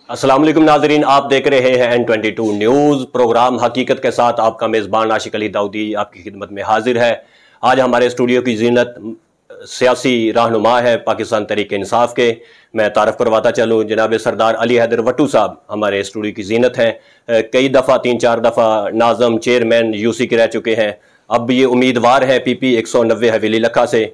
अस्सलाम वालेकुम नाजरीन, आप देख रहे हैं N22 न्यूज़ प्रोग्राम हकीकत के साथ। आपका मेज़बान आशिक अली दाऊदी आपकी खिदमत में हाजिर है। आज हमारे स्टूडियो की जीनत सियासी रहनुमा है पाकिस्तान तहरीक इंसाफ के। मैं तारफ़ करवाता चलूँ, जनाब सरदार अली हैदर वट्टू साहब हमारे स्टूडियो की जीनत हैं। कई दफ़ा 3-4 दफ़ा नाज़म चेयरमैन यूसी के रह चुके हैं। अब ये उम्मीदवार हैं PP 190 हवेली लखा से।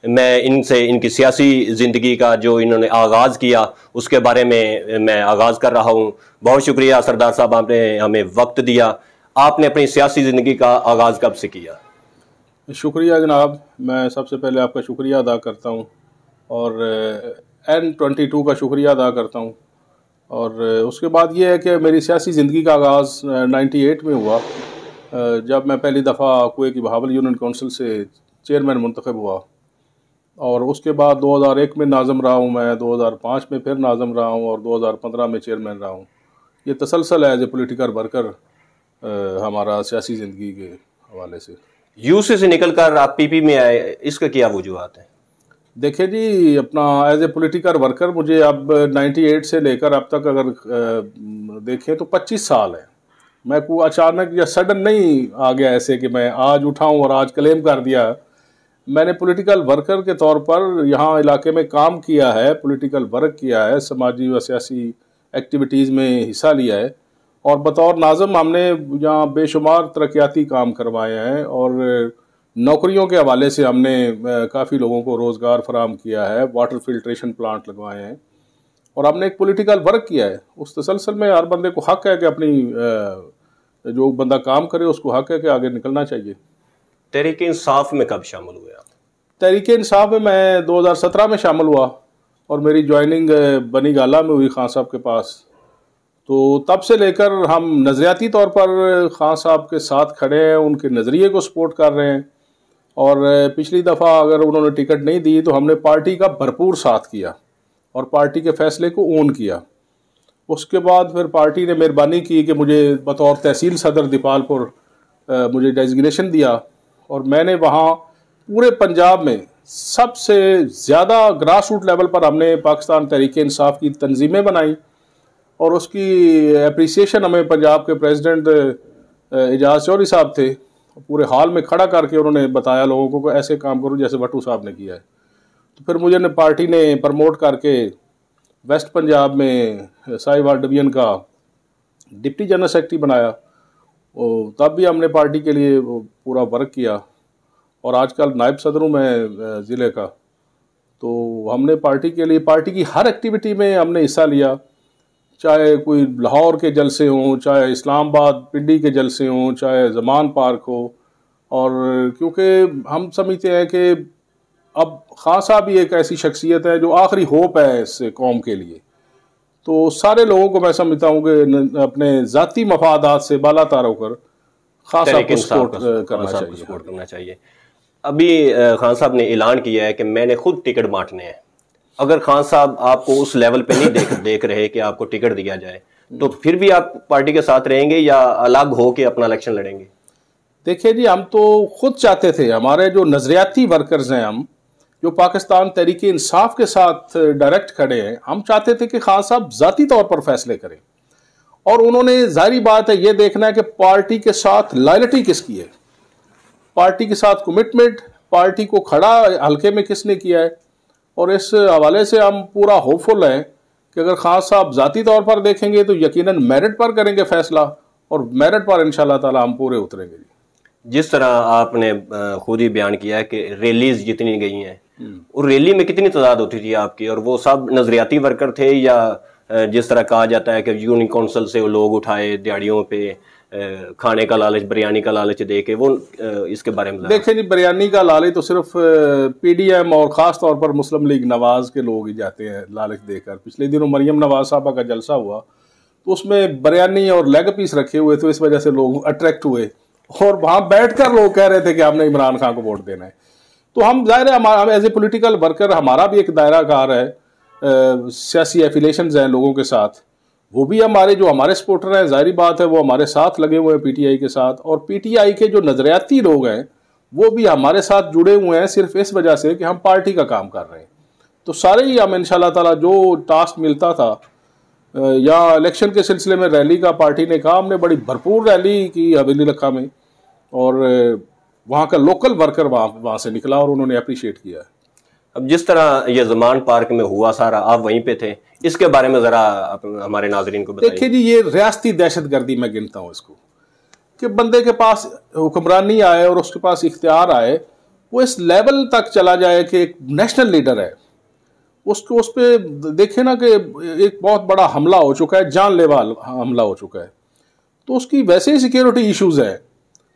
मैं इनसे इनकी सियासी ज़िंदगी का जो इन्होंने आगाज़ किया उसके बारे में मैं आगाज़ कर रहा हूँ। बहुत शुक्रिया सरदार साहब, आपने हमें वक्त दिया। आपने अपनी सियासी ज़िंदगी का आगाज़ कब से किया? शुक्रिया जनाब, मैं सबसे पहले आपका शुक्रिया अदा करता हूँ और N22 का शुक्रिया अदा करता हूँ। और उसके बाद ये है कि मेरी सियासी ज़िंदगी का आगाज़ 98 में हुआ, जब मैं पहली दफ़ा कुवैत की बहावल यूनियन काउंसिल से चेयरमैन मुंतखब हुआ। और उसके बाद 2001 में नाज़म रहा हूँ मैं, 2005 में फिर नाज़म रहा हूँ और 2015 में चेयरमैन रहा हूँ। ये तसलसल है एज ए पोलिटिकल वर्कर हमारा सियासी ज़िंदगी के हवाले से। यूसी से निकल कर आप PP में आए, इसका क्या वजूहत है? देखिए जी, अपना एज ए पोलिटिकल वर्कर मुझे अब 98 से लेकर अब तक अगर देखें तो 25 साल है। मैं कोई अचानक या सडन नहीं आ गया ऐसे कि मैं आज उठाऊँ और आज क्लेम कर दिया। मैंने पॉलिटिकल वर्कर के तौर पर यहाँ इलाके में काम किया है, पॉलिटिकल वर्क किया है, समाजी व सियासी एक्टिविटीज़ में हिस्सा लिया है और बतौर नाज़म हमने यहाँ बेशुमार तरक्याती काम करवाए हैं और नौकरियों के हवाले से हमने काफ़ी लोगों को रोज़गार फराहम किया है, वाटर फिल्ट्रेशन प्लांट लगवाए हैं और हमने एक पॉलिटिकल वर्क किया है। उस तसलसल में हर बंदे को हक़ है कि अपनी जो बंदा काम करे उसको हक़ है कि आगे निकलना चाहिए। तहरीक इंसाफ में कब शामिल हुए आप? तहरीक इंसाफ में मैं 2017 में शामिल हुआ और मेरी ज्वाइनिंग बनी गाला में हुई खान साहब के पास। तो तब से लेकर हम नज़रियाती तौर पर खान साहब के साथ खड़े हैं, उनके नज़रिए को सपोर्ट कर रहे हैं और पिछली दफ़ा अगर उन्होंने टिकट नहीं दी तो हमने पार्टी का भरपूर साथ किया और पार्टी के फ़ैसले को ओन किया। उसके बाद फिर पार्टी ने मेहरबानी की कि मुझे बतौर तहसील सदर दीपालपुर मुझे डेजिग्नेशन दिया और मैंने वहाँ पूरे पंजाब में सबसे ज़्यादा ग्रास रूट लेवल पर हमने पाकिस्तान तहरीक इंसाफ की तंजीमें बनाई और उसकी अप्रिसिएशन हमें पंजाब के प्रेसिडेंट एजाज चौधरी साहब थे। पूरे हाल में खड़ा करके उन्होंने बताया लोगों को ऐसे काम करो जैसे वट्टू साहब ने किया है। तो फिर मुझे पार्टी ने प्रमोट करके वेस्ट पंजाब में साहिवाल डिवीजन का डिप्टी जनरल सेक्रेटरी बनाया। तब भी हमने पार्टी के लिए पूरा वर्क किया और आजकल नायब सदर हूँ मैं ज़िले का। तो हमने पार्टी के लिए पार्टी की हर एक्टिविटी में हमने हिस्सा लिया, चाहे कोई लाहौर के जलसे हों, चाहे इस्लामाबाद पिंडी के जलसे हों, चाहे ज़मान पार्क हो। और क्योंकि हम समझते हैं कि अब खान साहब भी एक ऐसी शख्सियत है जो आखिरी होप है इस कौम के लिए, तो सारे लोगों को मैं समझता हूँ कि अपने ज़ाती मफादात से बालातर होकर खान साहब को सपोर्ट करना चाहिए। अभी खान साहब ने ऐलान किया है कि मैंने खुद टिकट बांटने हैं। अगर खान साहब आपको उस लेवल पे नहीं देख रहे कि आपको टिकट दिया जाए तो फिर भी आप पार्टी के साथ रहेंगे या अलग हो के अपना इलेक्शन लड़ेंगे? देखिए जी, हम तो खुद चाहते थे, हमारे जो नज़रियाती वर्कर्स हैं, हम जो पाकिस्तान तहरीक इंसाफ के साथ डायरेक्ट खड़े हैं, हम चाहते थे कि खान साहब ज़ाती तौर पर फैसले करें और उन्होंने जाहिर बात है ये देखना है कि पार्टी के साथ लॉयल्टी किसकी है, पार्टी के साथ कमिटमेंट, पार्टी को खड़ा हल्के में किसने किया है। और इस हवाले से हम पूरा होपफुल हैं कि अगर खान साहब ज़ाती तौर पर देखेंगे तो यकीनन मेरिट पर करेंगे फ़ैसला और मेरिट पर इंशाल्लाह ताला हम पूरे उतरेंगे। जिस तरह आपने खुद ही बयान किया है कि रैलीज जितनी गई हैं, और रैली में कितनी तादाद होती थी आपकी, और वो सब नज़रियाती वर्कर थे या जिस तरह कहा जाता है कि यूनियन काउंसिल से वो लोग उठाए दिहाड़ियों पे खाने का लालच, बिरयानी का लालच दे के, वो इसके बारे में देखिए जी, बिरयानी का लालच तो सिर्फ PDM और ख़ास तौर पर मुस्लिम लीग नवाज़ के लोग ही जाते हैं लालच देकर। पिछले दिनों मरियम नवाज साहबा का जलसा हुआ तो उसमें बिरयानी और लेग पीस रखे हुए, तो इस वजह से लोग अट्रैक्ट हुए और वहाँ बैठकर लोग कह रहे थे कि हमने इमरान खान को वोट देना है। तो हम ज़ाहिर है हमारा एज ए पोलिटिकल वर्कर हमारा भी एक दायरा कार है, सियासी एफिलेशंस हैं लोगों के साथ, वो भी हमारे जो हमारे सपोर्टर हैं, जाहिर बात है वो हमारे साथ लगे हुए हैं PTI के साथ। और PTI के जो नज़रियाती लोग हैं वो भी हमारे साथ जुड़े हुए हैं सिर्फ इस वजह से कि हम पार्टी का काम कर रहे हैं। तो सारे ही हम इंशाल्लाह ताला जो टास्क मिलता था या इलेक्शन के सिलसिले में रैली का पार्टी ने कहा, हमने बड़ी भरपूर रैली की हवेली लखा में, और वहाँ का लोकल वर्कर वहाँ से निकला और उन्होंने अप्रिशिएट किया। अब जिस तरह ये ज़मान पार्क में हुआ सारा, आप वहीं पे थे, इसके बारे में ज़रा हमारे नाजरीन को बताइए। देखिए जी, ये रियासती दहशतगर्दी मैं गिनता हूँ इसको, कि बंदे के पास हुक्मरानी आए और उसके पास इख्तियार आए, वो इस लेवल तक चला जाए कि एक नेशनल लीडर है, उसको उस पर देखे ना कि एक बहुत बड़ा हमला हो चुका है, जानलेवा हमला हो चुका है, तो उसकी वैसे ही सिक्योरिटी इश्यूज है,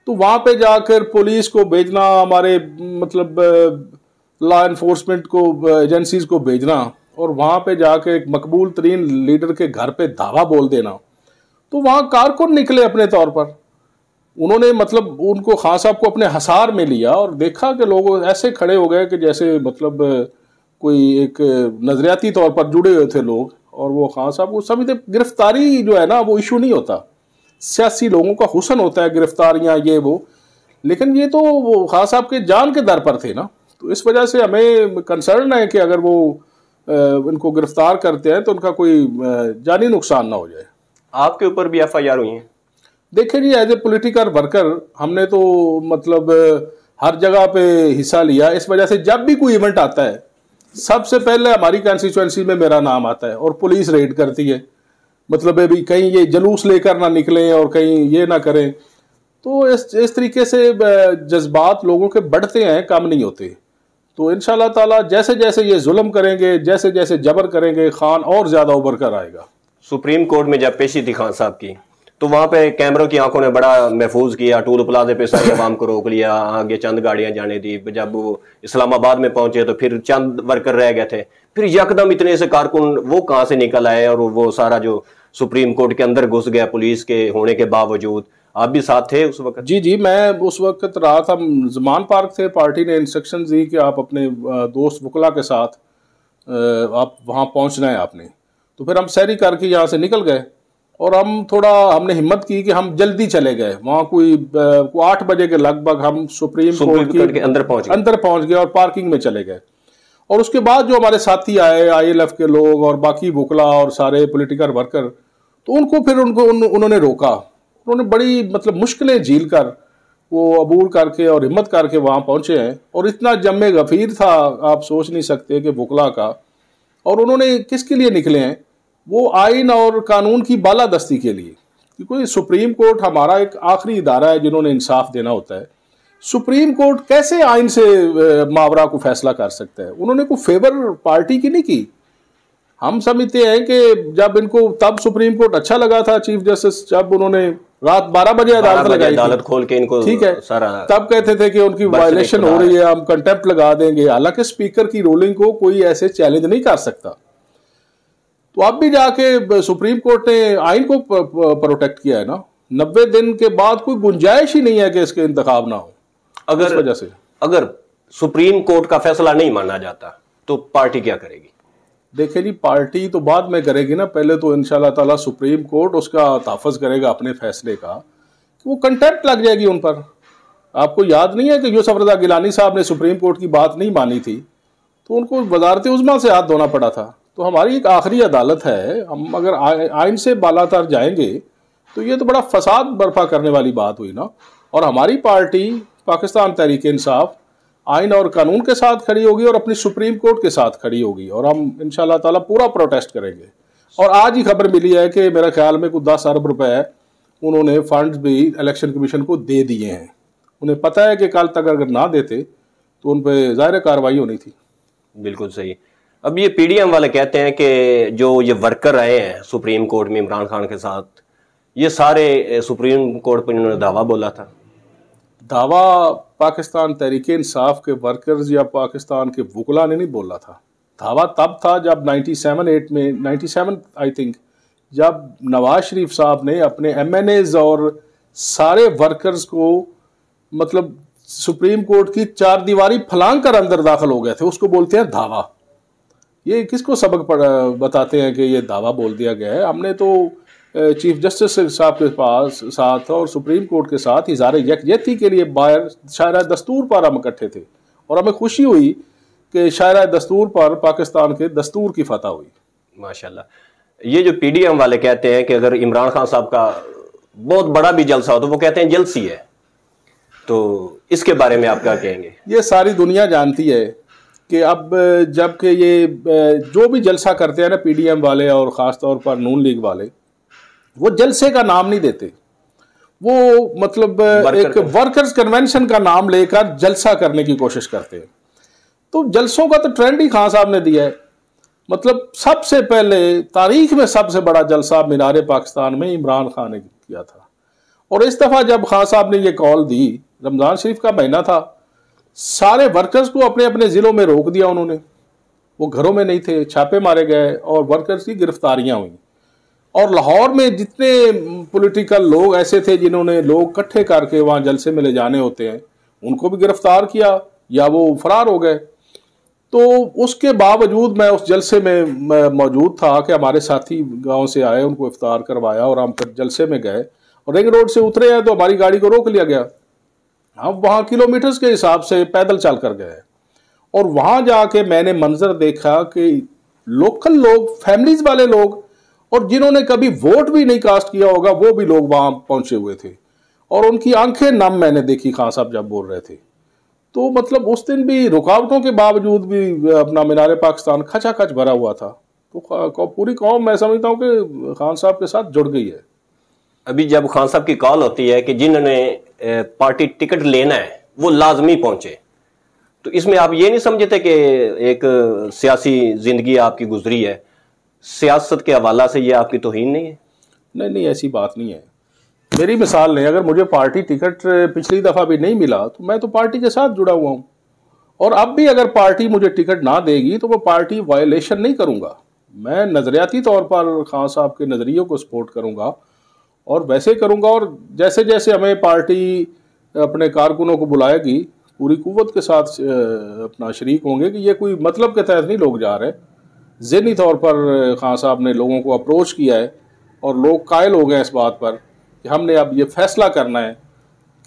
तो वहाँ पे जाकर पुलिस को भेजना, हमारे मतलब लॉ इन्फोर्समेंट को, एजेंसीज को भेजना, और वहाँ पे जाके एक मकबूल तरीन लीडर के घर पे धावा बोल देना, तो वहाँ कारकुन निकले अपने तौर पर। उन्होंने मतलब उनको खान साहब को अपने हसार में लिया और देखा कि लोग ऐसे खड़े हो गए कि जैसे मतलब कोई एक नजरियाती तौर पर जुड़े हुए थे लोग, और वो खान साहब को समझते गिरफ्तारी जो है ना वो इशू नहीं होता, सियासी लोगों का हुस्न होता है गिरफ्तारियां ये वो, लेकिन ये तो वो खान साहब के जान के दर पर थे ना, तो इस वजह से हमें कंसर्न है कि अगर वो इनको गिरफ्तार करते हैं तो उनका कोई जानी नुकसान ना हो जाए। आपके ऊपर भी FIR हुई है? देखिए जी, एज ए पॉलिटिकल वर्कर हमने तो मतलब हर जगह पे हिस्सा लिया, इस वजह से जब भी कोई इवेंट आता है सबसे पहले हमारी कॉन्स्टिट्यूएंसी में मेरा नाम आता है और पुलिस रेड करती है, मतलब भी कहीं ये जलूस लेकर ना निकलें और कहीं ये ना करें। तो इस तरीके से जज्बात लोगों के बढ़ते हैं, कम नहीं होते। तो इंशाल्लाह ताला जैसे जैसे ये जुल्म करेंगे, जैसे जैसे जबर करेंगे, खान और ज़्यादा उभर कर आएगा। सुप्रीम कोर्ट में जब पेशी थी खान साहब की, तो वहाँ पे कैमरों की आंखों ने बड़ा महफूज किया, टूल प्लाजे पे सारी आवाम को रोक लिया, आगे चंद गाड़ियां जाने दी। जब वो इस्लामाबाद में पहुंचे तो फिर चंद वर्कर रह गए थे, फिर यकदम इतने से कारकुन वो कहाँ से निकल आए और वो सारा जो सुप्रीम कोर्ट के अंदर घुस गया पुलिस के होने के बावजूद। आप भी साथ थे उस वक्त? जी, मैं उस वक्त रात हम ज़मान पार्क थे, पार्टी ने इंस्ट्रक्शन दी कि आप अपने दोस्त वकला के साथ आप वहाँ पहुँचना है आपने। तो फिर हम सैरी करके यहाँ से निकल गए और हमने हिम्मत की कि हम जल्दी चले गए वहाँ। कोई 8 बजे के लगभग हम सुप्रीम कोर्ट के अंदर पहुँच गए और पार्किंग में चले गए। और उसके बाद जो हमारे साथी आए, ILF के लोग और बाकी वकला और सारे पॉलिटिकल वर्कर, तो उन्होंने रोका। उन्होंने बड़ी मतलब मुश्किलें झील कर वो अबूर करके और हिम्मत करके वहाँ पहुँचे हैं। और इतना जम्मे गफीर था, आप सोच नहीं सकते कि वकला का। और उन्होंने किसके लिए निकले हैं? वो आइन और कानून की बालादस्ती के लिए, क्योंकि सुप्रीम कोर्ट हमारा एक आखिरी इदारा है जिन्होंने इंसाफ देना होता है। सुप्रीम कोर्ट कैसे आइन से मावरा को फैसला कर सकता है? उन्होंने कोई फेवर पार्टी की नहीं की। हम समझते हैं कि जब इनको तब सुप्रीम कोर्ट अच्छा लगा था, चीफ जस्टिस जब उन्होंने रात 12 बजे अदालत लगाई, अदालत खोल के इनको, ठीक है, तब कहते थे कि उनकी वायलेशन हो रही है, हम कंटेम्प्ट लगा देंगे। हालांकि स्पीकर की रूलिंग को कोई ऐसे चैलेंज नहीं कर सकता। तो अब भी जाके सुप्रीम कोर्ट ने आइन को प्रोटेक्ट किया है ना। 90 दिन के बाद कोई गुंजाइश ही नहीं है कि इसके इंतखाब ना हो। अगर वजह से अगर सुप्रीम कोर्ट का फैसला नहीं माना जाता तो पार्टी क्या करेगी? देखिए जी, पार्टी तो बाद में करेगी ना। पहले तो इंशाल्लाह ताला सुप्रीम कोर्ट उसका तहफ़्फ़ुज़ करेगा अपने फैसले का, वो कंटेम्प्ट लग जाएगी उन पर। आपको याद नहीं है कि यूसुफ रज़ा गिलानी साहब ने सुप्रीम कोर्ट की बात नहीं मानी थी तो उनको वज़ारत उज़्मा से हाथ धोना पड़ा था। तो हमारी एक आखिरी अदालत है, हम अगर आइन से बालातर जाएंगे तो ये तो बड़ा फसाद बर्पा करने वाली बात हुई ना। और हमारी पार्टी पाकिस्तान तहरीक इंसाफ आइन और कानून के साथ खड़ी होगी और अपनी सुप्रीम कोर्ट के साथ खड़ी होगी, और हम इंशाल्लाह ताला पूरा प्रोटेस्ट करेंगे। और आज ही खबर मिली है कि मेरे ख्याल में कुछ 10 अरब रुपए उन्होंने फंड्स भी इलेक्शन कमीशन को दे दिए हैं। उन्हें पता है कि कल तक अगर ना देते तो उन पर ज़ाहिर कार्रवाई होनी थी। बिल्कुल सही। अब ये PDM वाले कहते हैं कि जो ये वर्कर आए हैं सुप्रीम कोर्ट में इमरान खान के साथ, ये सारे सुप्रीम कोर्ट पर इन्होंने दावा बोला था। दावा पाकिस्तान तहरीक इंसाफ के वर्कर्स या पाकिस्तान के वकला ने नहीं बोला था। दावा तब था जब 97 आई थिंक, जब नवाज शरीफ साहब ने अपने MNAs और सारे वर्कर्स को मतलब सुप्रीम कोर्ट की 4 दीवारी फलांग कर अंदर दाखिल हो गए थे। उसको बोलते हैं दावा। ये किसको सबक बताते हैं कि ये दावा बोल दिया गया है? हमने तो चीफ जस्टिस साहब के पास साथ और सुप्रीम कोर्ट के साथ इज़हार यकजहती के लिए बाहर शायरा दस्तूर पर हम इकट्ठे थे, और हमें खुशी हुई कि शायरा दस्तूर पर पाकिस्तान के दस्तूर की फतह हुई। माशाल्लाह। ये जो पीडीएम वाले कहते हैं कि अगर इमरान खान साहब का बहुत बड़ा भी जलसा हो तो वो कहते हैं जलसी है, तो इसके बारे में आप क्या कहेंगे? ये सारी दुनिया जानती है कि अब जबकि ये जो भी जलसा करते हैं ना पीडीएम वाले और ख़ास तौर पर नून लीग वाले, वो जलसे का नाम नहीं देते, वो मतलब एक वर्कर्स कन्वेंशन का नाम लेकर जलसा करने की कोशिश करते हैं। तो जलसों का तो ट्रेंड ही खान साहब ने दिया है। मतलब सबसे पहले तारीख में सबसे बड़ा जलसा मीनार पाकिस्तान में इमरान खान ने किया था। और इस दफ़ा जब खान साहब ने ये कॉल दी, रमज़ान शरीफ का महीना था, सारे वर्कर्स को अपने अपने ज़िलों में रोक दिया उन्होंने, वो घरों में नहीं थे, छापे मारे गए और वर्कर्स की गिरफ्तारियां हुई। और लाहौर में जितने पॉलिटिकल लोग ऐसे थे जिन्होंने लोग इकट्ठे करके वहाँ जलसे में ले जाने होते हैं, उनको भी गिरफ्तार किया या वो फरार हो गए। तो उसके बावजूद मैं उस जलसे में मौजूद था कि हमारे साथी गांव से आए, उनको इफ्तार करवाया और हम फिर जलसे में गए और रिंग रोड से उतरे हैं तो हमारी गाड़ी को रोक लिया गया। हम वहाँ किलोमीटर्स के हिसाब से पैदल चल कर गए और वहाँ जाके मैंने मंजर देखा कि लोकल लोग, फैमिलीज वाले लोग और जिन्होंने कभी वोट भी नहीं कास्ट किया होगा वो भी लोग वहाँ पहुंचे हुए थे और उनकी आंखें नम मैंने देखी खान साहब जब बोल रहे थे। तो मतलब उस दिन भी रुकावटों के बावजूद भी अपना मीनार पाकिस्तान खचाखच भरा हुआ था। तो पूरी कौम मैं समझता हूँ कि खान साहब के साथ जुड़ गई है। अभी जब खान साहब की कॉल होती है कि जिन्होंने पार्टी टिकट लेना है वो लाजमी पहुंचे, तो इसमें आप ये नहीं समझते कि एक सियासी जिंदगी आपकी गुजरी है, सियासत के हवाला से ये आपकी तौहीन नहीं है? नहीं, ऐसी बात नहीं है। मेरी मिसाल नहीं, अगर मुझे पार्टी टिकट पिछली दफ़ा भी नहीं मिला तो मैं तो पार्टी के साथ जुड़ा हुआ हूँ और अब भी अगर पार्टी मुझे टिकट ना देगी तो मैं पार्टी वायलेशन नहीं करूँगा। मैं नज़रियाती तौर पर खान साहब के नज़रियों को सपोर्ट करूँगा और वैसे करूँगा। और जैसे जैसे हमें पार्टी अपने कारकुनों को बुलाएगी पूरी कुव्वत के साथ अपना शरीक होंगे कि ये कोई मतलब के तहत नहीं लोग जा रहे। ज़हनी तौर पर खान साहब ने लोगों को अप्रोच किया है और लोग कायल हो गए इस बात पर कि हमने अब ये फैसला करना है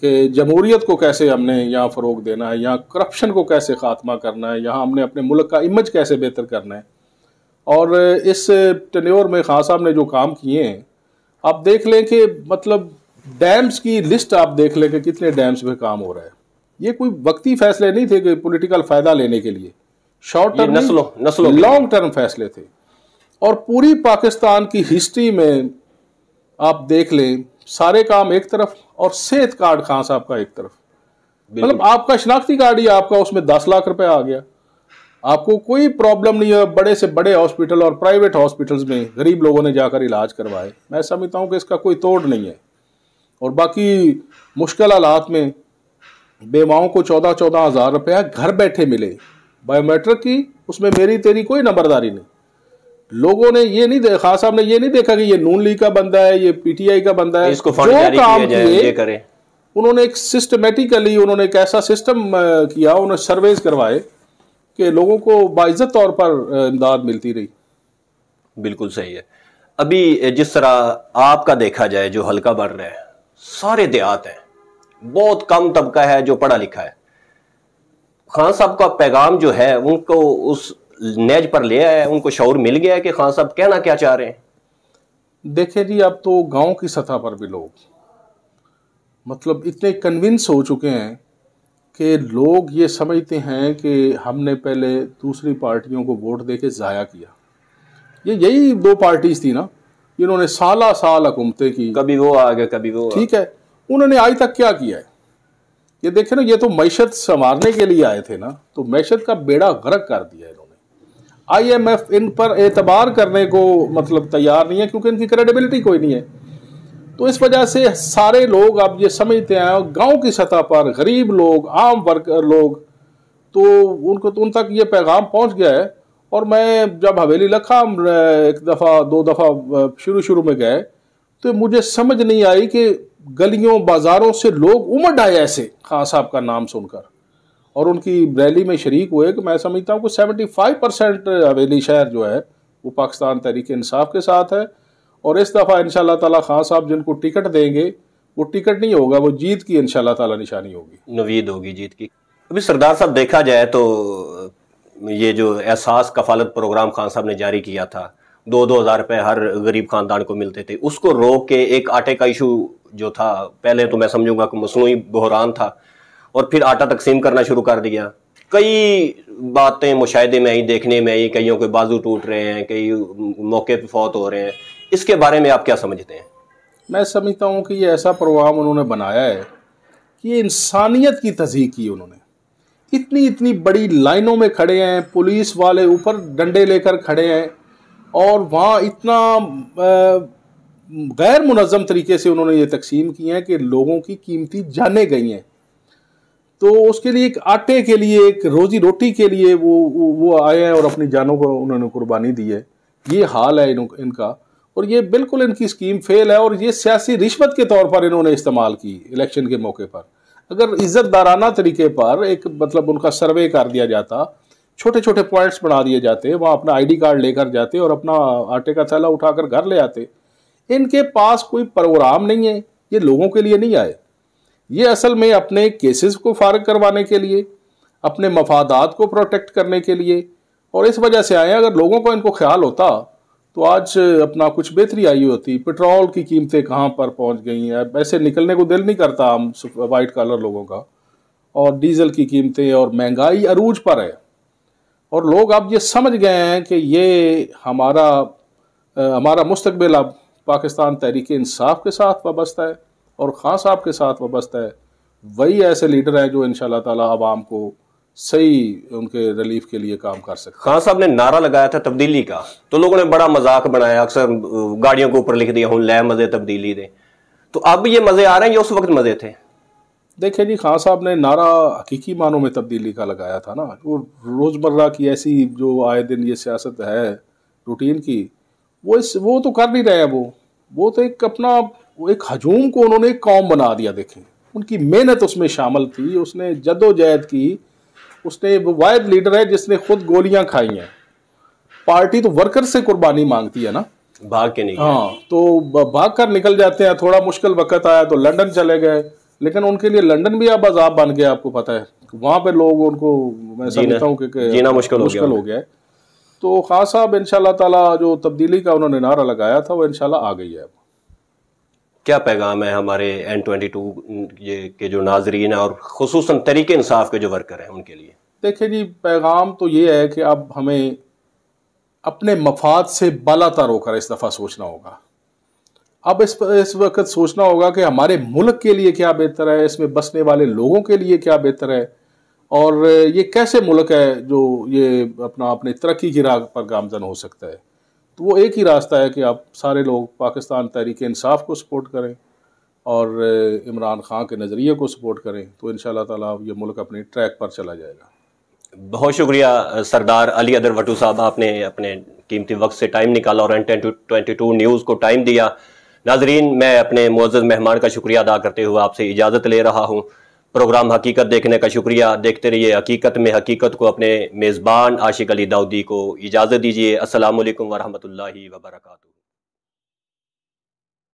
कि जमहूरियत को कैसे हमने यहाँ फ़रोग देना है, यहाँ करप्शन को कैसे ख़ात्मा करना है, यहाँ हमने अपने मुल्क का इमेज कैसे बेहतर करना है। और इस टेन्योर में खान साहब ने जो काम किए हैं, आप देख लें कि मतलब डैम्स की लिस्ट आप देख लें कि कितने डैम्स पे काम हो रहा है। ये कोई वक्ती फैसले नहीं थे कि पॉलिटिकल फ़ायदा लेने के लिए, शॉर्ट टर्म नस्लों लॉन्ग टर्म फैसले थे। और पूरी पाकिस्तान की हिस्ट्री में आप देख लें, सारे काम एक तरफ और सेहत कार्ड खान साहब का एक तरफ। मतलब आपका शनाख्ती कार्ड ही आपका उसमें 10 लाख रुपए आ गया, आपको कोई प्रॉब्लम नहीं है। बड़े से बड़े हॉस्पिटल और प्राइवेट हॉस्पिटल्स में गरीब लोगों ने जाकर इलाज करवाए। मैं समझता हूँ कि इसका कोई तोड़ नहीं है। और बाकी मुश्किल हालात में बेवाओं को 14-14 हज़ार रुपया घर बैठे मिले, बायोमेट्रिक की, उसमें मेरी तेरी कोई नंबरदारी नहीं। लोगों ने ये नहीं देखा, खान साहब ने ये नहीं देखा कि ये नून लीग का बंदा है, ये पीटीआई का बंदा है। इसको फंड जारी काम किए करें, उन्होंने एक सिस्टमेटिकली उन्होंने एक ऐसा सिस्टम किया, उन्होंने सर्वेज करवाए कि लोगों को बाइज्जत तौर पर इमदाद मिलती रही। बिल्कुल सही है। अभी जिस तरह आपका देखा जाए जो हल्का बढ़ रहा है, सारे देहात हैं, बहुत कम तबका है जो पढ़ा लिखा है। खान साहब का पैगाम जो है उनको उस नेज पर ले आया है, उनको शऊर मिल गया है कि खान साहब कहना क्या चाह रहे हैं। देखिए जी, अब तो गांव की सतह पर भी लोग मतलब इतने कन्विंस हो चुके हैं कि लोग ये समझते हैं कि हमने पहले दूसरी पार्टियों को वोट देके ज़ाया किया। यही 2 पार्टीज थी ना जिन्होंने साल हुकूमतें की, कभी वो आ गया कभी वो, ठीक है। उन्होंने आज तक क्या किया है ये देखे ना, ये तो मैशत संवारने के लिए आए थे ना, तो मैशत का बेड़ा गर्क कर दिया इन्होंने। IMF इन पर एतबार करने को मतलब तैयार नहीं है क्योंकि इनकी क्रेडिबिलिटी कोई नहीं है। तो इस वजह से सारे लोग अब ये समझते हैं, गांव की सतह पर गरीब लोग, आम वर्कर लोग, तो उनको तो उन तक ये पैगाम पहुंच गया है। और मैं जब हवेली लखा एक दफ़ा 2 दफ़ा शुरू में गए तो मुझे समझ नहीं आई कि गलियों बाजारों से लोग उमड़ आए ऐसे खान साहब का नाम सुनकर और उनकी रैली में शरीक हुए कि मैं समझता हूँ कि 75% हवेली शहर जो है वो पाकिस्तान तहरीक इंसाफ के साथ है। और इस दफ़ा इंशाल्लाह ताला खान साहब जिनको टिकट देंगे वो टिकट नहीं होगा, वो जीत की इंशाल्लाह ताला निशानी होगी, नवीद होगी जीत की। अभी सरदार साहब देखा जाए तो ये जो एहसास कफालत प्रोग्राम खान साहब ने जारी किया था 2-2 हज़ार रुपए हर गरीब खानदान को मिलते थे, उसको रोक के एक आटे का इशू जो था, पहले तो मैं समझूंगा कि मसनूई बहरान था, और फिर आटा तकसीम करना शुरू कर दिया। कई बातें मुशाहिदे में आई, देखने में आई, कईयों के बाजू टूट रहे हैं, कई मौके पे फौत हो रहे हैं। इसके बारे में आप क्या समझते हैं? मैं समझता हूँ कि ये ऐसा प्रोग्राम उन्होंने बनाया है कि ये इंसानियत की तज़हीक की उन्होंने। इतनी इतनी बड़ी लाइनों में खड़े हैं, पुलिस वाले ऊपर डंडे लेकर खड़े हैं, और वहाँ इतना गैर मुनज़्ज़म तरीके से उन्होंने ये तकसीम की है कि लोगों की कीमती जानें गई हैं। तो उसके लिए, एक आटे के लिए, एक रोजी रोटी के लिए वो आए हैं और अपनी जानों को उन्होंने कुर्बानी दी है। ये हाल है इनका, और ये बिल्कुल इनकी स्कीम फेल है, और ये सियासी रिश्वत के तौर पर इन्होंने इस्तेमाल की इलेक्शन के मौके पर। अगर इज्जतदाराना तरीके पर एक मतलब उनका सर्वे कर दिया जाता, छोटे छोटे पॉइंट्स बना दिए जाते, वहाँ अपना ID कार्ड लेकर जाते और अपना आटे का थैला उठाकर घर ले आते। इनके पास कोई प्रोग्राम नहीं है, ये लोगों के लिए नहीं आए, ये असल में अपने केसेस को फारिग करवाने के लिए, अपने मफादात को प्रोटेक्ट करने के लिए, और इस वजह से आए। अगर लोगों को इनको ख्याल होता तो आज अपना कुछ बेहतरी आई होती। पेट्रोल की कीमतें कहाँ पर पहुँच गई हैं, ऐसे निकलने को दिल नहीं करता हम वाइट कॉलर लोगों का, और डीजल की कीमतें और महंगाई अरूज पर है। और लोग अब ये समझ गए हैं कि ये हमारा मुस्तकबिल अब पाकिस्तान तहरीक इंसाफ के साथ वाबस्ता है और खान साहब के साथ वाबस्ता है। वही ऐसे लीडर हैं जो इंशाल्लाह ताला आवाम को सही उनके रिलीफ के लिए काम कर सकते। खान साहब ने नारा लगाया था तब्दीली का, तो लोगों ने बड़ा मजाक बनाया, अक्सर गाड़ियों के ऊपर लिख दिया हूं ले मजे तब्दीली दे। तो अब ये मजे आ रहे हैं, ये उस वक्त मजे थे? देखिए जी, खान साहब ने नारा हकीकी मानों में तब्दीली का लगाया था ना। वो रोज़मर्रा की ऐसी जो आए दिन ये सियासत है रूटीन की, वो तो कर नहीं रहे हैं। वो तो एक अपना एक हजूम को उन्होंने एक कौम बना दिया। देखें, उनकी मेहनत उसमें शामिल थी, उसने जद्दोजहद की, उसने वो वाहिद लीडर है जिसने खुद गोलियां खाई हैं। पार्टी तो वर्कर से कुर्बानी मांगती है ना, भाग के नहीं। हाँ, तो भाग कर निकल जाते हैं। थोड़ा मुश्किल वक्त आया तो लंदन चले गए, लेकिन उनके लिए लंदन भी अब अजाब बन गया। आपको पता है वहां पे लोग उनको, मैं समझता हूँ कि जीना मुश्किल हो गया है। तो खान साहब इंशाल्लाह ताला जो तब्दीली का उन्होंने नारा लगाया था वो इंशाल्लाह आ गई है। क्या पैगाम है हमारे N22 के जो नाजरीन है और खुसूसन तरीके इंसाफ के जो वर्कर हैं उनके लिए? देखिए जी, पैगाम तो ये है कि अब हमें अपने मफाद से बालातर होकर इस दफ़ा सोचना होगा। अब इस वक्त सोचना होगा कि हमारे मुल्क के लिए क्या बेहतर है, इसमें बसने वाले लोगों के लिए क्या बेहतर है, और ये कैसे मुल्क है जो ये अपनी तरक्की की राह पर गामजन हो सकता है। तो वो एक ही रास्ता है कि आप सारे लोग पाकिस्तान तहरीक इंसाफ को सपोर्ट करें और इमरान खान के नज़रिए को सपोर्ट करें, तो इंशाल्लाह ताला ये मुल्क अपने ट्रैक पर चला जाएगा। बहुत शुक्रिया सरदार अली अदर वटू साहब, आपने अपने कीमती वक्त से टाइम निकाला और N22 न्यूज़ को टाइम दिया। नाजरीन, मैं अपने मुअज़्ज़ज़ मेहमान का शुक्रिया अदा करते हुए आपसे इजाज़त ले रहा हूँ। प्रोग्राम हकीकत देखने का शुक्रिया। देखते रहिए हकीकत में हकीकत को। अपने मेज़बान आशिक अली दाऊदी को इजाज़त दीजिए। अस्सलामु अलैकुम वरहमतुल्लाहि वबरकातुहू।